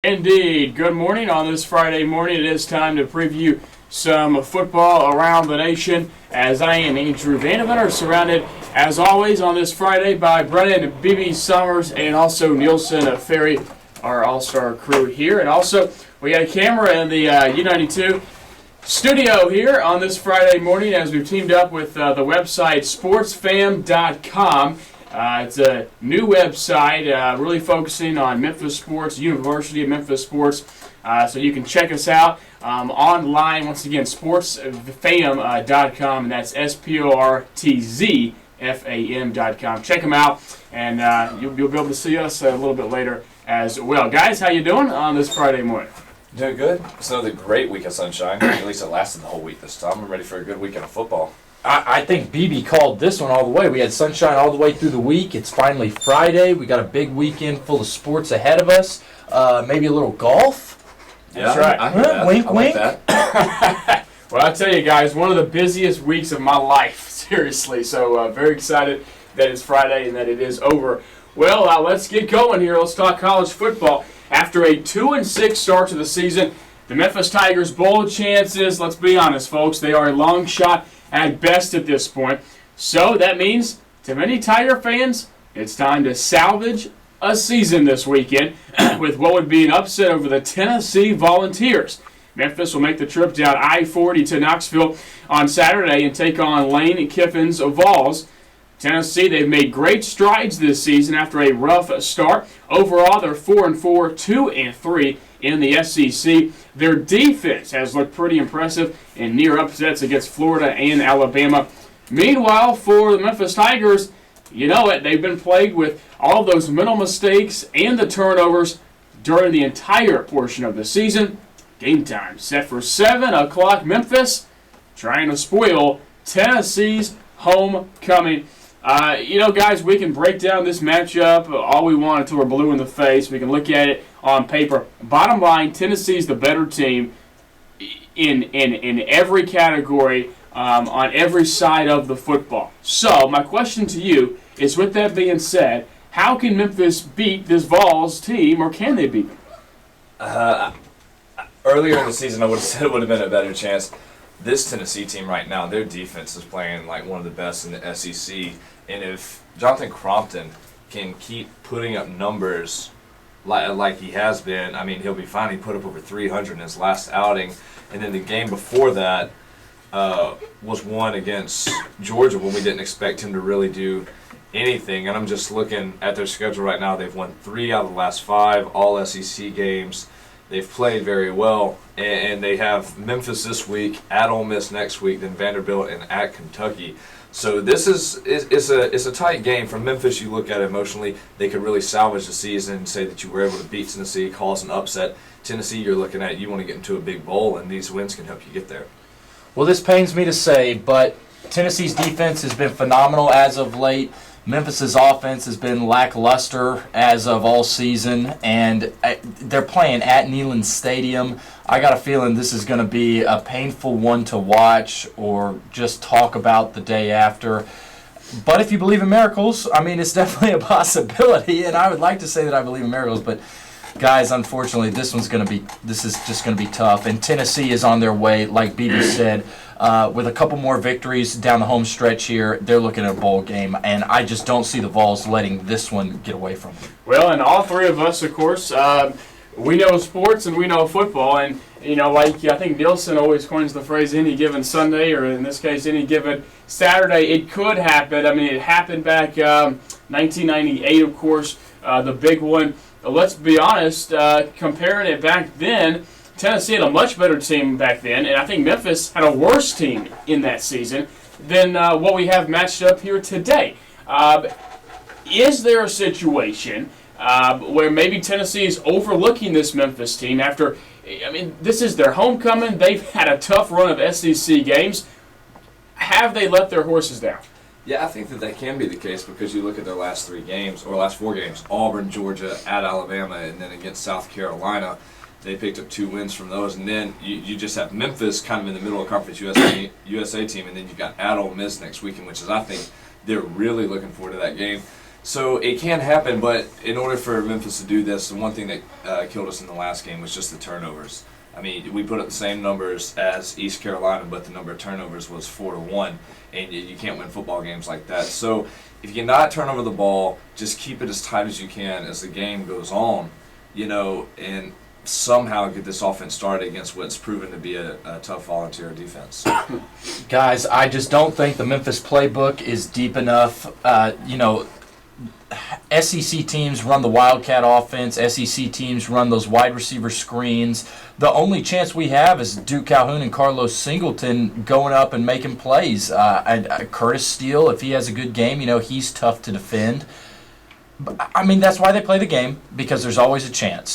Indeed. Good morning. On this Friday morning, it is time to preview some football around the nation as I am Andrew Vandeventer, surrounded as always on this Friday by Brennan BB Summers and also Nielsen Ferry, our all-star crew here. And also, we got a camera in the U92 studio here on this Friday morning as we've teamed up with the website Sportzfam.com. It's a new website really focusing on Memphis sports, University of Memphis sports. So you can check us out online. Once again, sportsfam.com, and that's SPORTZFAM.com. Check them out, and you'll be able to see us a little bit later as well. Guys, how you doing on this Friday morning? Doing good. It's another great week of sunshine. At least it lasted the whole week this time. I'm ready for a good weekend of football. I think BB called this one all the way. We had sunshine all the way through the week. It's finally Friday. We got a big weekend full of sports ahead of us. Maybe a little golf. That's right. I hear that. Wink, I wink. like that. Well, I tell you guys, one of the busiest weeks of my life, seriously. So very excited that it's Friday and that it is over. Well, let's get going here. Let's talk college football. After a 2-6 start to the season, the Memphis Tigers' bowl chances, let's be honest, folks, they are a long shot at best at this point. So that means to many Tiger fans, it's time to salvage a season this weekend with what would be an upset over the Tennessee Volunteers. Memphis will make the trip down I-40 to Knoxville on Saturday and take on Lane Kiffin's Vols. Tennessee, they've made great strides this season after a rough start. Overall, they're 4-4, 2-3 in the SEC. Their defense has looked pretty impressive in near upsets against Florida and Alabama. Meanwhile, for the Memphis Tigers, you know it, they've been plagued with all those mental mistakes and the turnovers during the entire portion of the season. Game time set for 7 o'clock. Memphis trying to spoil Tennessee's homecoming. Guys, we can break down this matchup all we want until we're blue in the face. We can look at it on paper. Bottom line, Tennessee's the better team in every category, on every side of the football. So, my question to you is, with that being said, how can Memphis beat this Vols team, or can they beat them? Earlier in the season, I would have said it would have been a better chance. This Tennessee team right now, their defense is playing like one of the best in the SEC. And if Jonathan Crompton can keep putting up numbers like he has been, I mean, he'll be fine. He put up over 300 in his last outing. And then the game before that was one against Georgia when we didn't expect him to really do anything. And I'm just looking at their schedule right now. They've won 3 out of the last 5 all SEC games. They've played very well, and they have Memphis this week, at Ole Miss next week, then Vanderbilt, and at Kentucky. So this is a tight game. For Memphis, you look at it emotionally, they could really salvage the season and say that you were able to beat Tennessee, cause an upset. Tennessee, you're looking at, you want to get into a big bowl, and these wins can help you get there. Well, this pains me to say, but Tennessee's defense has been phenomenal as of late. Memphis's offense has been lackluster as of all season, and they're playing at Neyland Stadium. I got a feeling this is going to be a painful one to watch or just talk about the day after. But if you believe in miracles, I mean, it's definitely a possibility, and I would like to say that I believe in miracles, but guys, unfortunately, this is just going to be tough. And Tennessee is on their way, like BB said, with a couple more victories down the home stretch here. They're looking at a bowl game, and I just don't see the Vols letting this one get away from them. Well, and all three of us, of course, we know sports and we know football. And, like I think Nielsen always coins the phrase, any given Sunday, or in this case, any given Saturday, it could happen. I mean, it happened back 1998, of course, the big one. Let's be honest, comparing it back then, Tennessee had a much better team back then, and I think Memphis had a worse team in that season than what we have matched up here today. Is there a situation where maybe Tennessee is overlooking this Memphis team after, this is their homecoming, they've had a tough run of SEC games. Have they let their horses down? Yeah, I think that can be the case because you look at their last 3 games, or last 4 games, Auburn, Georgia, at Alabama, and then against South Carolina. They picked up 2 wins from those, and then you just have Memphis kind of in the middle of Conference USA team, and then you've got at Ole Miss next weekend, which is, I think, they're really looking forward to that game. So it can happen, but in order for Memphis to do this, the one thing that killed us in the last game was just the turnovers. I mean, we put up the same numbers as East Carolina, but the number of turnovers was 4-1, and you can't win football games like that. So if you cannot turn over the ball, just keep it as tight as you can as the game goes on, and somehow get this offense started against what's proven to be a tough volunteer defense. Guys, I just don't think the Memphis playbook is deep enough. SEC teams run the Wildcat offense. SEC teams run those wide receiver screens. The only chance we have is Duke Calhoun and Carlos Singleton going up and making plays. Curtis Steele, if he has a good game, he's tough to defend. I mean, that's why they play the game, because there's always a chance.